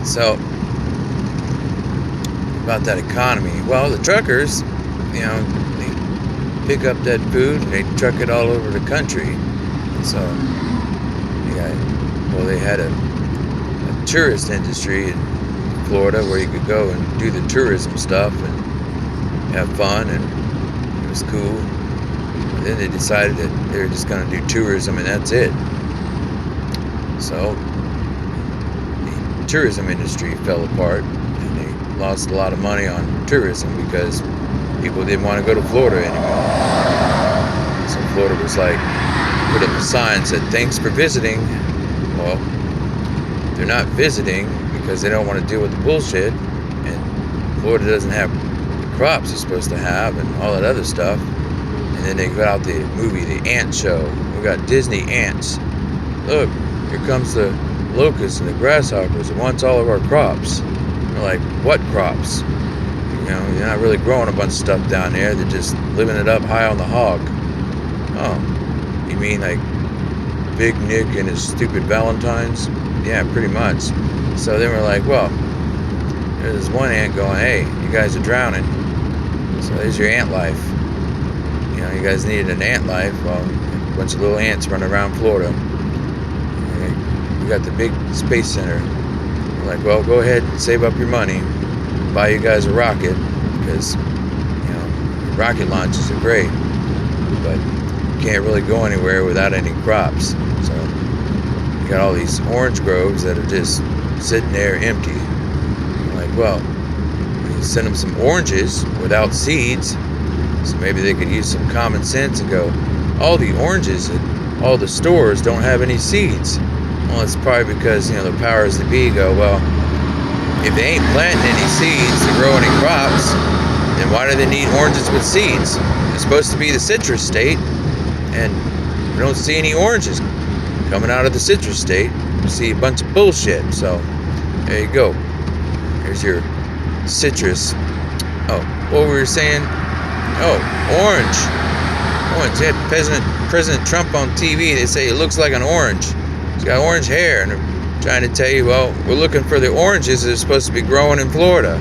So, about that economy. Well, the truckers, they pick up that food and they truck it all over the country. So, they had a tourist industry in Florida where you could go and do the tourism stuff and have fun, and it was cool. And then they decided that they were just going to do tourism and that's it. So the tourism industry fell apart and they lost a lot of money on tourism because people didn't want to go to Florida anymore. So Florida was like, put up a sign that said, "Thanks for visiting." Well, they're not visiting because they don't want to deal with the bullshit, and Florida doesn't have the crops it's supposed to have and all that other stuff. And then they got out the movie The Ant Show. We got Disney ants. Look, here comes the locusts and the grasshoppers. It wants all of our crops. They're like, what crops? You're not really growing a bunch of stuff down there. They're just living it up high on the hog. Oh, you mean like Big Nick and his stupid Valentines? Yeah, pretty much. So then we're like, well, there's one ant going, "Hey, you guys are drowning. So there's your ant life. You guys needed an ant life. Well, a bunch of little ants running around Florida. We got the big space center. We're like, well, go ahead and save up your money, buy you guys a rocket, because rocket launches are great, but you can't really go anywhere without any crops. So you got all these orange groves that are just sitting there empty. We're like, well, you send them some oranges without seeds, so maybe they could use some common sense and go, all the oranges at all the stores don't have any seeds. Well, it's probably because, the powers that be go, well, if they ain't planting any seeds to grow any crops, then why do they need oranges with seeds? It's supposed to be the citrus state, and we don't see any oranges coming out of the citrus state. We see a bunch of bullshit. So, there you go. Here's your citrus. Oh, what were we saying? Oh, orange. Orange. They had President Trump on TV. They say it looks like an orange. He's got orange hair, and they're trying to tell you, well, we're looking for the oranges that are supposed to be growing in Florida.